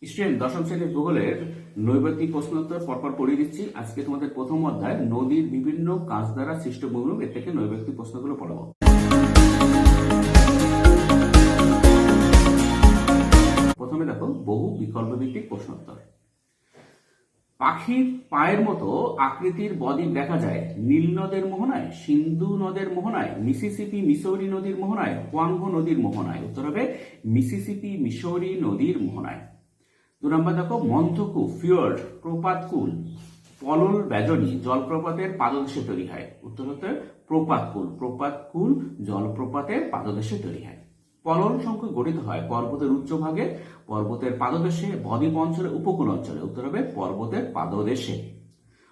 Student, দশম শ্রেণীর ভূগোলের নৈবেদিক প্রশ্নোত্তর পরপর পড়িয়ে দিচ্ছি। আজকে তোমাদের প্রথম অধ্যায় নদীর বিভিন্ন কাজ দ্বারা সৃষ্ট ভূমিরূপ, এর থেকে নৈবেদিক প্রশ্নগুলো পড়াবো। প্রথমে দেখো বহু বিকল্প ভিত্তিক প্রশ্নোত্তর। পাখির পায়ের মতো আকৃতির বদ্বীপ দেখা যায় নীল নদের মোহনায়, সিন্ধু নদের মোহনায়, মিসিসিপি মিসৌরি নদীর মোহনায়, হোয়াংহো নদীর মোহনায়। উত্তর হবে মিসিসিপি মিসৌরি নদীর মোহনায়। 2 নম্বর দেখো মন্থকূপ, ফিয়র্ড, প্রপাতকুল, পলল ব্যজনী জলপ্রপাতের পাদদেশে তৈরি হয়। উত্তর হতে প্রপাতকুল। প্রপাতকুল জলপ্রপাতের পাদদেশে তৈরি হয়। পলল সংখ্যা গঠিত হয় পর্বতের উচ্চভাগে, পর্বতের পাদদেশে, বদ্বীপ অঞ্চলে, উপকূল অঞ্চলে। উত্তর হবে পর্বতের পাদদেশে।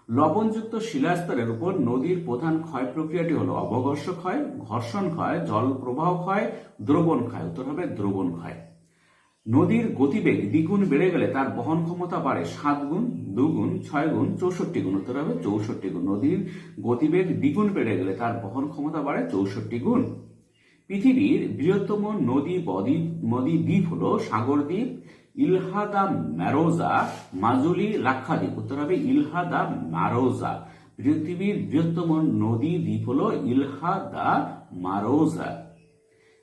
লবণযুক্ত শিলাস্তরের উপর নদীর প্রধান ক্ষয় প্রক্রিয়াটি হলো অবঘর্ষ ক্ষয়, ঘর্ষণ ক্ষয়, জল প্রবাহ ক্ষয়, দ্রবণ ক্ষয়। উত্তর হবে দ্রবণ ক্ষয়। নদীর গতিবেগ দ্বিগুণ বেড়ে গেলে তার বহন ক্ষমতা বাড়ে 7 গুণ, 2 গুণ, 6 গুণ, 64 গুণ। উত্তর হবে 64 গুণ। নদীর গতিবেগ দ্বিগুণ বেড়ে গেলে তার বহন ক্ষমতা বাড়ে 64 গুণ। পৃথিবীর বৃহত্তম নদী দ্বীপ হলো সাগর দ্বীপ, ইলহা দা ম্যারোজা, মাজুলি, লাক্ষাদ্বীপ। উত্তর হবে ইলহা দা ম্যারোজা। পৃথিবীর বৃহত্তম নদী দ্বীপ হলো ইলহা দা ম্যারোজা।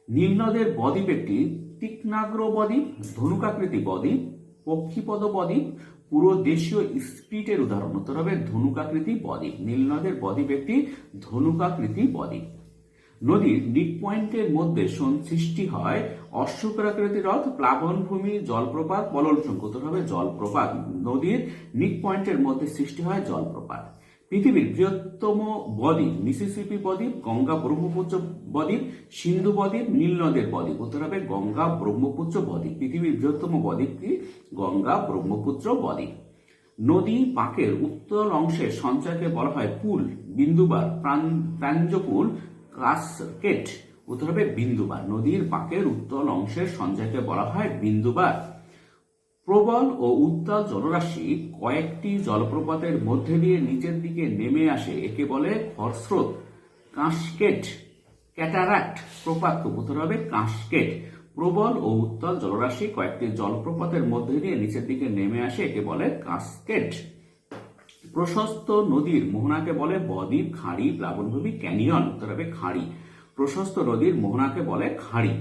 নীল নদের বদ্বীপ একটি তীক্ষ্ণাগ্র বদ্বীপ, ধনুকাকৃতি বদ্বীপ, পক্ষীপদ বদ্বীপ, পুরো দেশীয় স্পিটের উদাহরণ। উত্তর হবে ধনুকাকৃতি বদ্বীপ। নীল নদের বদ্বীপ একটি ধনুকাকৃতি বদ্বীপ। নদীর নিক পয়েন্টের মধ্যে সৃষ্টি হয় অশ্বকরাকৃতি হ্রদ, প্লাবনভূমি, জলপ্রপাত, পলল শঙ্কু। উত্তর হবে জলপ্রপাত। নদীর নিক পয়েন্টের মধ্যে সৃষ্টি হয় জলপ্রপাত। পৃথিবীর বৃহত্তম বদ্বীপ মিসিসিপি বদ্বীপ, গঙ্গা ব্রহ্মপুত্র বদ্বীপ, সিন্ধু বদ্বীপ, নীল নদের বদ্বীপ। উত্তর হবে গঙ্গা ব্রহ্মপুত্র বদ্বীপ। পৃথিবীর বৃহত্তম বদ্বীপটি গঙ্গা ব্রহ্মপুত্র বদ্বীপ। নদী পাকের উত্তল অংশের সঞ্চয়কে বলা হয় পুল, বিন্দুবার, প্রাঞ্জপুল, কাসকেট। উত্তর হবে বিন্দুবার। নদীর পাকের উত্তল অংশের সঞ্চয়কে বলা হয় বিন্দুবার। প্রবল ও উত্তাল জলরাশি কয়েকটি জলপ্রপাতের মধ্যে দিয়ে নিচের দিকে নেমে আসে, একে বলে খরস্রোত, কাসকেড, ক্যাটারাক্ট, প্রপাতকূপ। উত্তর হবে কাসকেড। প্রবল ও উত্তাল জলরাশি কয়েকটি জলপ্রপাতের মধ্যে দিয়ে নিচের দিকে নেমে আসে, একে বলে কাসকেড। প্রশস্ত নদীর মোহনাকে বলে বদ্বীপ, খাঁড়ি, প্লাবনভূমি, ক্যানিয়ন। উত্তর হবে খাঁড়ি। প্রশস্ত নদীর মোহনাকে বলে খাঁড়ি।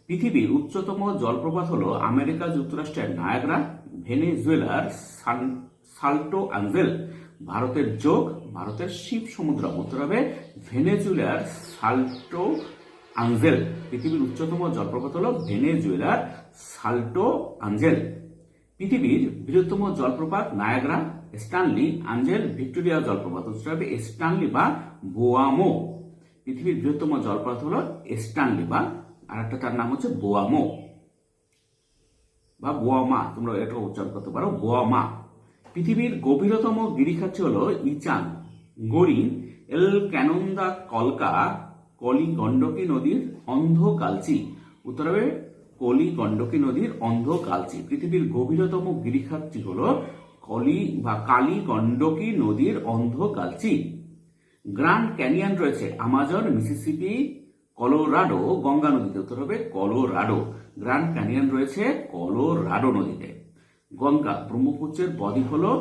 পৃথিবীর উচ্চতম জলপ্রপাত হলো আমেরিকা যুক্তরাষ্ট্রের নায়াগ্রা, ভেনেজুয়েলার সাল্টো আঞ্জেল, ভারতের যোগ, ভারতের শিব সমুদ্র। উত্তর হবে ভেনেজুয়েলার সাল্টো আঞ্জেল। পৃথিবীর উচ্চতম জলপ্রপাত হলো ভেনেজুয়েলার সাল্টো আঞ্জেল। পৃথিবীর বৃহত্তম জলপ্রপাত নায়াগ্রা, স্ট্যানলি, আঞ্জেল, ভিক্টোরিয়া জলপ্রপাত। উত্তর হবে স্ট্যানলি বা বোয়ামো। পৃথিবীর বৃহত্তম জলপ্রপাত হলো স্ট্যানলি বা আরেকটা তার নাম হচ্ছে বোয়ামো বা বোয়ামা। তোমরা এটা উচ্চারণ করতে পারো বোয়ামা। পৃথিবীর গভীরতম গিরিখাতটি হলো ইচান, গরিন, এল ক্যানোন্দা, কলকা, কলি গন্ডকী নদীর অন্ধ গালচি। উত্তর হবে কলি গন্ডকী নদীর অন্ধ গালচি। পৃথিবীর গভীরতম গিরিখাতটি হলো কালী গন্ডকী নদীর অন্ধ গালচি। গ্র্যান্ড ক্যানিয়ন রয়েছে আমাজন, মিসিসিপি, কলোরাডো, গঙ্গা নদীতে। উত্তর হবে কলোরাডো। গ্র্যান্ড ক্যানিয়ন রয়েছে কলোরাডো নদীতে। গঙ্গা ব্রহ্মপুত্রের বদ্বীপ হলো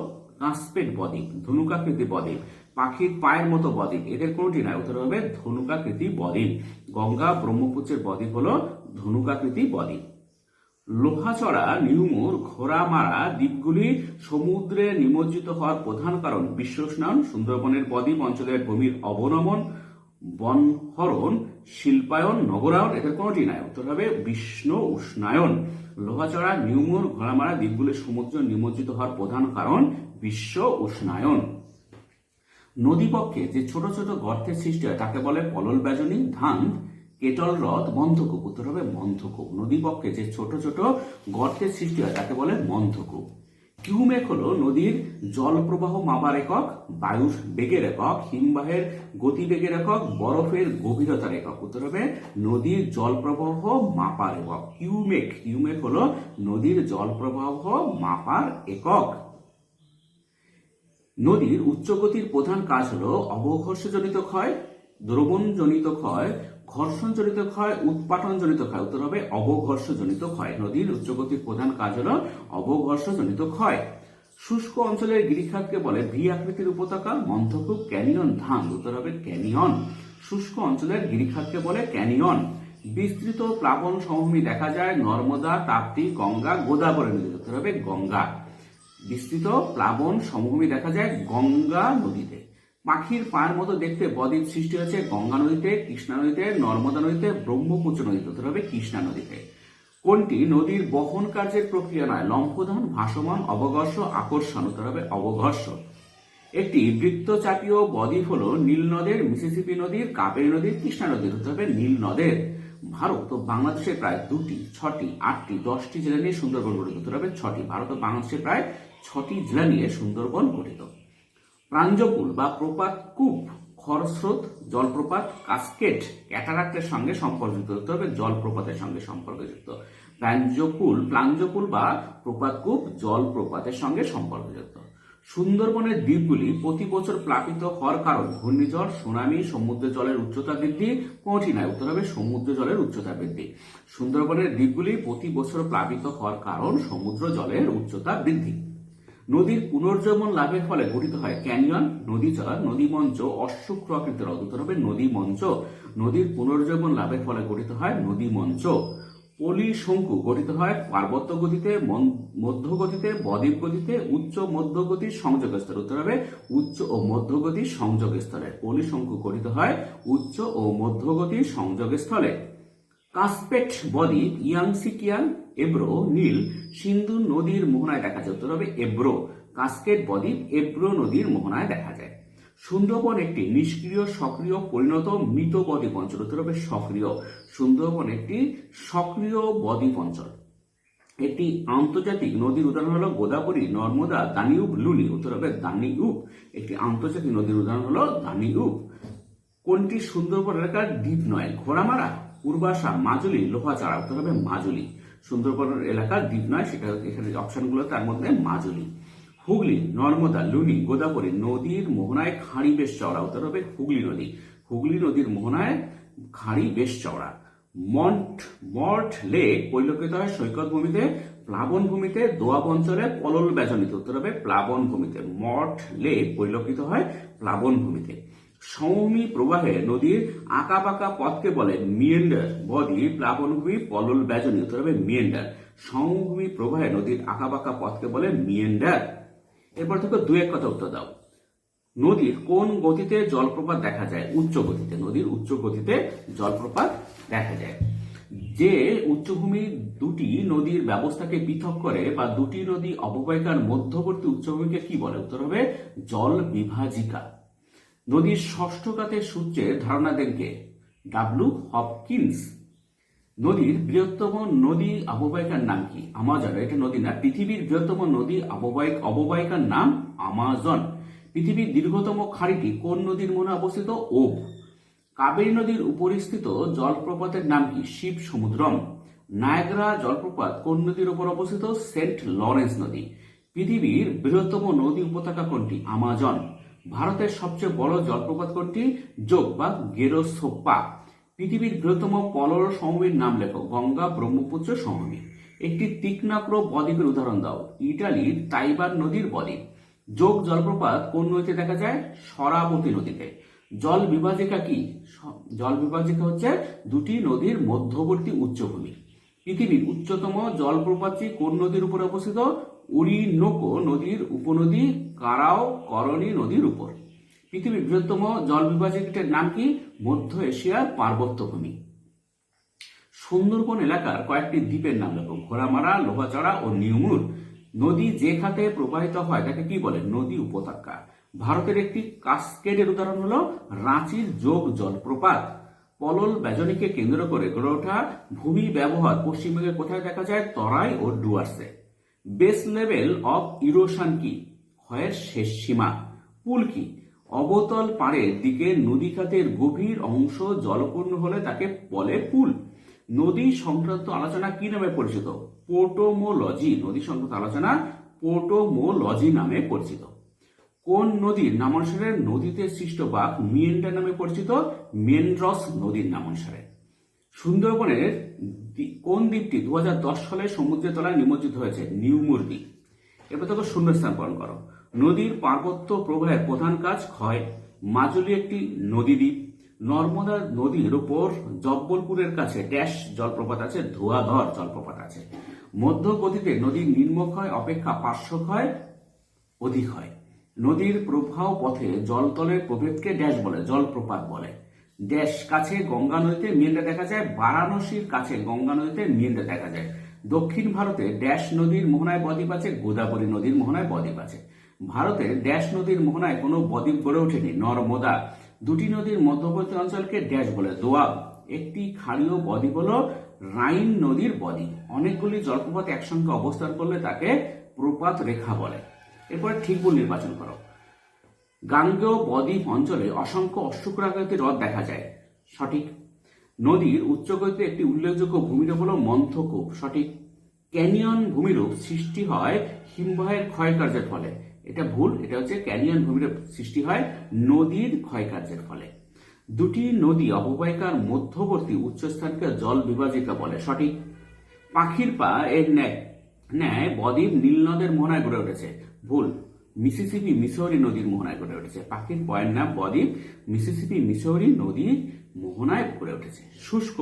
কাসকেড বদ্বীপ, ধনুকাকৃতি বদ্বীপ। পাখির পায়ের মতো বদ্বীপ, এদের কোনটি নয়। উত্তর হবে ধনুকাকৃতি বদ্বীপ। গঙ্গা ব্রহ্মপুত্রের বদ্বীপ হলো ধনুকাকৃতি বদ্বীপ। লোহাচড়া, নিউমুর, ঘোড়ামারা দ্বীপগুলি সমুদ্রে নিমজ্জিত হওয়ার প্রধান কারণ বিশ্ব উষ্ণায়ন, সুন্দরবনের বদ্বীপ অঞ্চলের ভূমির অবনমন, বনহরণ, শিল্পায়ন, নগরায়ন। এদের কোনটি নয়। উত্তর হবে বিশ্ব উষ্ণায়ন। লোহাচড়া, নিউমুর, ঘোড়ামারা দ্বীপগুলি সমুদ্র নিমজ্জিত হওয়ার প্রধান কারণ বিশ্ব উষ্ণায়ন। নদীপক্ষে যে ছোট ছোট গর্তের সৃষ্টি হয় তাকে বলে পলল ব্যজনী, ধান, কেটল হ্রদ, মন্থকূপ। উত্তর হবে মন্থকূপ। নদীপক্ষে যে ছোট ছোট গর্তের সৃষ্টি হয় তাকে বলে মন্থকূপ। কিউমেক হলো নদীর জল প্রবাহ মাপার একক, বায়ুর বেগের একক, হিমবাহের গতিবেগের একক, বরফের গভীরতার একক। উত্তর হবে নদীর জল প্রবাহ মাপার একক কিউমেক। কিউমেক হলো নদীর জল প্রবাহ মাপার একক। নদীর উচ্চ গতির প্রধান কাজ হলো অবঘর্ষজনিত ক্ষয়, দ্রবণজনিত ক্ষয়, ঘর্ষণজনিত ক্ষয়, উৎপাটনজনিত ক্ষয়, উত্তর হবে অবঘর্ষজনিত ক্ষয়। নদীর উচ্চগতির প্রধান কাজ হলো অবঘর্ষজনিত ক্ষয়। শুষ্ক অঞ্চলের গিরিখাতকে বলে ভি আকৃতির উপত্যকা, মন্থকূপ, ক্যানিয়ন, ধাম, উত্তর হবে ক্যানিয়ন। শুষ্ক অঞ্চলের গিরিখাতকে বলে ক্যানিয়ন। বিস্তৃত প্লাবন সমভূমি দেখা যায় নর্মদা, তাপ্তি, গঙ্গা, গোদাবরী নদীতে, উত্তর হবে গঙ্গা। বিস্তৃত প্লাবন সমভূমি দেখা যায় গঙ্গা নদীতে। পাখির পায়ের মতো দেখতে বদ্বীপ সৃষ্টি হয়েছে গঙ্গা নদীতে, কৃষ্ণা নদীতে, নর্মদা নদীতে, ব্রহ্মপুত্র নদীতে, উত্তর হবে কৃষ্ণা নদীতে। কোনটি নদীর বহন কার্যের প্রক্রিয়া নয়? লম্ফধান, ভাসমান, অবঘর্ষ, আকর্ষণ, উত্তর হবে অবঘর্ষ। একটি বৃত্তচাপীয় বদ্বীপ হল নীল নদের, মিসিসিপি নদীর, কাবেরী নদীর, কৃষ্ণা নদীর, উত্তর হবে নীল নদের। ভারত ও বাংলাদেশের প্রায় 2টি, 6টি, 8টি, 10টি জেলা নিয়ে সুন্দরবন গঠিত, উত্তর হবে 6টি। ভারত ও বাংলাদেশের প্রায় 6টি জেলা নিয়ে সুন্দরবন গঠিত। প্রাঞ্জকুল বা প্রপাত কূপ, খরস্রোত, জলপ্রপাত, কাসকেড, ক্যাটারাক্টের সঙ্গে সম্পর্কিত, উত্তর হবে জলপ্রপাতের সঙ্গে সম্পর্কযুক্ত। প্রাঞ্জকুল বা প্রপাত কূপ জলপ্রপাতের সঙ্গে সম্পর্কযুক্ত। সুন্দরবনের দ্বীপগুলি প্রতি বছর প্লাবিত হওয়ার কারণ ঘূর্ণিঝড়, সুনামি, সমুদ্র জলের উচ্চতা বৃদ্ধি, কোনটি নয়? উত্তর হবে সমুদ্র জলের উচ্চতা বৃদ্ধি। সুন্দরবনের দ্বীপগুলি প্রতি বছর প্লাবিত হওয়ার কারণ সমুদ্র জলের উচ্চতা বৃদ্ধি। নদীর পুনর্জীবন লাভের ফলে গঠিত হয় ক্যানিয়ন, নদীচর, নদীমঞ্চ, অশ্বক্র আকৃতির হ্রদ, উত্তর হবে নদীমঞ্চ। নদীর পুনর্জীবন লাভের ফলে গঠিত হয় নদীমঞ্চ। পলি শঙ্কু গঠিত হয় পার্বত্য গতিতে, মধ্যগতিতে, বদ্বীপ গতিতে, উচ্চ মধ্যগতির সংযোগ স্তরে, উত্তর হবে উচ্চ ও মধ্যগতির সংযোগ স্থলে। পলি শঙ্কু গঠিত হয় উচ্চ ও মধ্যগতির সংযোগ স্থলে। কাসপেট বদ্বীপ ইয়াংসিকিয়াং, এব্রো, নীল, সিন্ধু নদীর মোহনায় দেখা যায়, উত্তর হবে এব্রো। কাসকেড বদ্বীপ এব্রো নদীর মোহনায় দেখা যায়। সুন্দরবন একটি নিষ্ক্রিয়, সক্রিয়, পরিণত, মৃত বদ্বীপ অঞ্চল, উত্তর হবে সক্রিয়। সুন্দরবন একটি সক্রিয় বদ্বীপ অঞ্চল। একটি আন্তর্জাতিক নদীর উদাহরণ হলো গোদাবরী, নর্মদা, দানিউব, লুনি, উত্তর হবে দানিউব। একটি আন্তর্জাতিক নদীর উদাহরণ হলো দানিউব। কোনটি সুন্দরবন এলাকার দ্বীপ নয়? ঘোড়ামারা, পূর্বাশা, মাজুলি, লোহাচাড়া, উত্তর হবে মাজুলি। সুন্দরবন এলাকার দ্বীপ নয়, সেটা এখানে অপশনগুলো তার মধ্যে মাজুলি। হুগলি, নর্মদা, লুনি, গোদাবরী নদীর মোহনায় খাঁড়ি বেশ চওড়া, উত্তর হবে হুগলি নদী। হুগলি নদীর মোহনায় খাঁড়ি বেশ চওড়া। মর্ট লেক পরিলক্ষিত হয় সৈকত ভূমিতে, প্লাবন ভূমিতে, দোয়াব অঞ্চলে, পলল বেজনিতে, উত্তর হবে প্লাবন ভূমিতে। মর্ট লেক পরিলক্ষিত হয় প্লাবন ভূমিতে। সমভূমি প্রবাহে নদীর আঁকাবাঁকা পথকে বলে মিয়েন্ডার। বদ্বীপ, প্লাবনভূমি, পলল বেজনি, উত্তর হবে মিয়েন্ডার। সমভূমি প্রবাহে নদীর আঁকাবাঁকা পথকে বলে মিয়েন্ডার। এরপর থেকে 2-1 কথা উত্তর দাও। নদীর কোন গতিতে জলপ্রপাত দেখা যায়? উচ্চ গতিতে। নদীর উচ্চ গতিতে জলপ্রপাত দেখা যায়। যে উচ্চভূমি দুটি নদীর ব্যবস্থাকে পৃথক করে বা দুটি নদী অববাহিকার মধ্যবর্তী উচ্চভূমিকে কি বলে? উত্তর হবে জল বিভাজিকা। নদীর ষষ্ঠ ঘাতের সূত্রের ধারণা দেন কে? W Hopkins. নদীর বৃহত্তম নদী অববাহিকার নাম কি? আমাজন। এটা নদী না, পৃথিবীর বৃহত্তম নদী অববাহিকার নাম আমাজন। পৃথিবীর দীর্ঘতম খাড়িটি কোন নদীর মোহনায় অবস্থিত? ওব। কাবেরী নদীর উপরিস্থিত জলপ্রপাতের নাম কি? শিব সমুদ্রম। নায়াগ্রা জলপ্রপাত কোন নদীর উপর অবস্থিত? সেন্ট লরেন্স নদী। পৃথিবীর বৃহত্তম নদী উপত্যকা কোনটি? আমাজন। ভারতের সবচেয়ে বড় জলপ্রপাত কোনটি? যোগ বা গেরোসোপ্পা। পৃথিবীর বৃহত্তম পলল সমভূমির নাম লেখো। গঙ্গা ব্রহ্মপুত্র সমভূমি। একটি তীক্ষ্ণাগ্র বদ্বীপের উদাহরণ দাও। ইটালির তাইবার নদীর বদ্বীপ। যোগ জলপ্রপাত কোন নদীতে দেখা যায়? শরাবতী নদীতে। জল বিভাজিকা কি? জল বিভাজিকা হচ্ছে দুটি নদীর মধ্যবর্তী উচ্চভূমি। পৃথিবীর উচ্চতম জলপ্রপাতটি কোন নদীর উপরে অবস্থিত? উরিনোকো নদীর উপনদী কারাও করণী নদীর উপর। পৃথিবীর বৃহত্তম জল বিভাজিকাটির নাম কি? মধ্য এশিয়ার পার্বত্যভূমি। সুন্দরবন এলাকার কয়েকটি দ্বীপের নাম লেখো। ঘোড়ামারা, লোহাচড়া ও নিউমুর। নদী যে খাতে প্রবাহিত হয় তাকে কি বলে? নদী উপত্যকা। ভারতের একটি কাসকেডের উদাহরণ হলো রাঁচির যোগ জলপ্রপাত। পলল বেজনীকে কেন্দ্র করে গড়ে ওঠা ভূমি ব্যবহার পশ্চিমবঙ্গে কোথায় দেখা যায়? তরাই ও ডুয়ার্সে। বেস লেভেল অফ ইরোশন কি? ক্ষয়ের শেষ সীমা। পুল কি? অবতল পাড়ের দিকে নদী খাতের গভীর অংশ জলপূর্ণ হলে তাকে বলে পুল। নদী সংক্রান্ত আলোচনা কি নামে পরিচিত? পোর্টোমোলজি। নদী সংক্রান্ত আলোচনা পোর্টোমোলজি নামে পরিচিত। কোন নদীর নামানুসারে নদীতে সৃষ্ট বাঁক মিয়েন্ডার নামে পরিচিত? মেন্ড্রস নদীর নামানুসারে। সুন্দরবনের কোন দ্বীপটি 2010 সালে সমুদ্রের তলায় নিমজ্জিত হয়েছে? নিউমুর দ্বীপ। এবার তোকে শূন্যস্থান পূরণ করো। নদীর পার্বত্য প্রবাহের প্রধান কাজ ক্ষয়। মাজুলি একটি নদী দ্বীপ। নর্মদা নদীর উপর জব্বলপুরের কাছে ড্যাশ জলপ্রপাত আছে, ধোঁয়াধর জলপ্রপাত আছে। মধ্য গতিতে নদীর নিম্নক্ষয় অপেক্ষা পার্শ্বক্ষয় অধিক হয়। নদীর প্রবাহ পথে জলতলের প্রভেদকে ড্যাশ বলে? জলপ্রপাত বলে। ড্যাশ কাছে গঙ্গা নদীতে মিয়েন্ডার দেখা যায়, বারাণসীর কাছে গঙ্গা নদীতে মিয়েন্ডার দেখা যায়। দক্ষিণ ভারতে ড্যাশ নদীর মোহনায় বদ্বীপ আছে, গোদাবরী নদীর মোহনায় বদ্বীপ আছে। ভারতের ড্যাশ নদীর মোহনায় কোনো বদ্বীপ গড়ে ওঠেনি, নর্মদা। দুটি নদীর মধ্যবর্তী অঞ্চলকে ড্যাশ বলে? দোয়াব। একটি ক্ষারীয় বদ্বীপ হল রাইন নদীর বদ্বীপ। অনেকগুলি জলপ্রপাত একসঙ্গে অবস্থান করলে তাকে প্রপাত রেখা বলে। এরপরে ঠিক ভুল নির্বাচন করো। গাঙ্গেয় বদ্বীপ অঞ্চলে অসংখ্য অশ্বক্ষুরাকৃতির হ্রদ দেখা যায়, সঠিক। নদীর উচ্চগতিতে একটি উল্লেখযোগ্য ভূমিরূপ হল মন্থকূপ, সঠিক। ক্যানিয়ন ভূমিরূপ সৃষ্টি হয় হিমবাহের ক্ষয়কার্যের ফলে, এটা ভুল। এটা হচ্ছে ক্যানিয়ন ভূমিরূপ সৃষ্টি হয় নদীর ক্ষয়কার্যের ফলে। দুটি নদী অববাহিকার মধ্যবর্তী উচ্চস্থানকে জল বিভাজিকা বলে, সঠিক। পাখির পা এর ন্যায় বদ্বীপ নীলনদের মোহনায় গড়ে উঠেছে, ভুল। মিসিসিপি মিসৌরি নদীর মোহনায় গড়ে উঠেছে। পাখির পয়ের নাম বদ্বীপ মিসিসিপি মিসৌরি নদীর মোহনায় গড়ে উঠেছে। শুষ্ক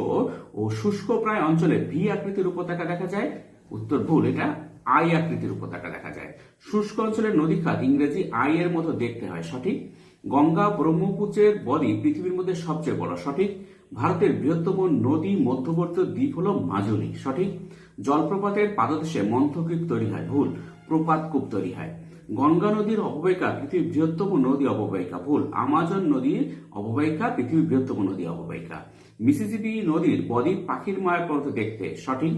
ও শুষ্ক প্রায় অঞ্চলে ভি আকৃতির উপত্যকা দেখা যায়, উত্তর ভুল। এটা আই আকৃতির উপত্যকা দেখা যায়। শুষ্ক অঞ্চলের নদী খাত ইংরেজি আই এর মতো দেখতে হয়, সঠিক। গঙ্গা ব্রহ্মপুত্রের বদ্বীপ পৃথিবীর মধ্যে সবচেয়ে বড়, সঠিক। ভারতের বৃহত্তম নদী মধ্যবর্তী দ্বীপ হল মাজুলি, সঠিক। জলপ্রপাতের পাদদেশে মন্থকূপ তৈরি হয়, ভুল। প্রপাতকূপ তৈরি হয়। গঙ্গা নদীর অববাহিকা পৃথিবীর বৃহত্তম নদী অববাহিকা, ভুল। আমাজন নদীর অববাহিকা পৃথিবীর বৃহত্তম নদী অববাহিকা। মিসিসিপি নদীর বদ্বীপ পাখির মায়ের মতো দেখতে, সঠিক।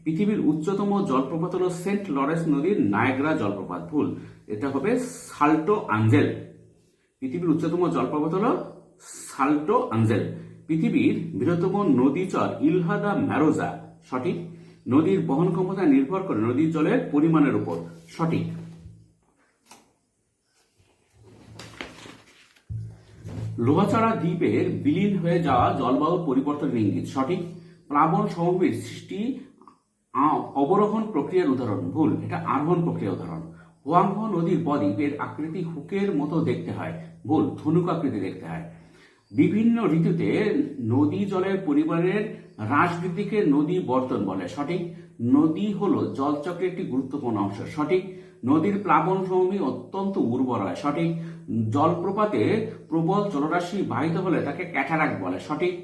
পৃথিবীর উচ্চতম জলপ্রপাত হল সেন্ট লরেন্স নদীর নায়াগ্রা জলপ্রপাত, ভুল। এটা হবে সাল্টো আঞ্জেল। পৃথিবীর উচ্চতম জলপ্রপাত হল সাল্টো আঞ্জেল। পৃথিবীর বৃহত্তম নদীচর ইলহা দা ম্যারোজা, সঠিক। নদীর বহন ক্ষমতা নির্ভর করে নদীর জলের পরিমাণের উপর, সঠিক। লোহাচড়া দ্বীপের বিলীন হয়ে যাওয়া জলবায়ুর পরিবর্তনের ইঙ্গিত, সঠিক। প্লাবন সমভূমির সৃষ্টি অবরোহণ প্রক্রিয়ার উদাহরণ, ভুল। এটা আরোহণ প্রক্রিয়ার উদাহরণ। হোয়াংহো নদীর বদ্বীপের আকৃতি হুকের মতো দেখতে হয়, ভুল। ধনুক আকৃতি দেখতে হয়। বিভিন্ন ঋতুতে নদী জলের পরিমাণের হ্রাস বৃদ্ধিকে নদী বর্তন বলে, সঠিক। নদী হলো জলচক্রের একটি গুরুত্বপূর্ণ অংশ, সঠিক। নদীর প্লাবন সমভূমি অত্যন্ত উর্বর হয়, সঠিক। জলপ্রপাতে প্রবল জলরাশি বাহিত হলে তাকে ক্যাটারাক্ট বলে, সঠিক।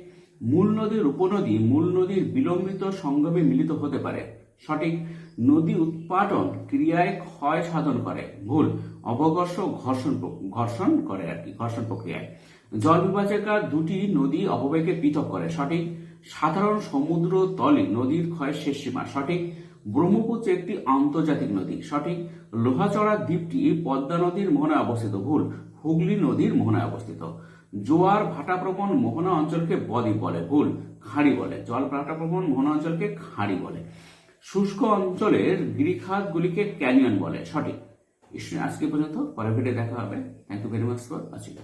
মূল নদীর উপনদী মূল নদীর বিলম্বিত সঙ্গমে মিলিত হতে পারে, সঠিক। নদী উৎপাটন ক্রিয়ায় ক্ষয় সাধন করে, ভুল। অবঘর্ষ ঘর্ষণ করে আর কি, ঘর্ষণ প্রক্রিয়ায়। জল বিভাজিকা দুটি নদী অববাহিকাকে পৃথক করে, সঠিক। সাধারণ সমুদ্র তলে নদীর ক্ষয়ের শেষ সীমা, সঠিক। ব্রহ্মপুত্র একটি আন্তর্জাতিক নদী, সঠিক। লোহাচড়া দ্বীপটি পদ্মা নদীর মোহনায় অবস্থিত, ভুল। হুগলি নদীর মোহনায় অবস্থিত। জোয়ার ভাটাপ্রবণ মোহনা অঞ্চলকে বদ্বীপ বলে, ভুল। খাঁড়ি বলে। জল ভাটাপ্রবণ মোহনা অঞ্চলকে খাঁড়ি বলে। শুষ্ক অঞ্চলের গিরিখাতগুলিকে ক্যানিয়ন বলে, সঠিক। আজকে পর্যন্ত, পরের ভিডিও দেখা হবে। Thank you very much for watching.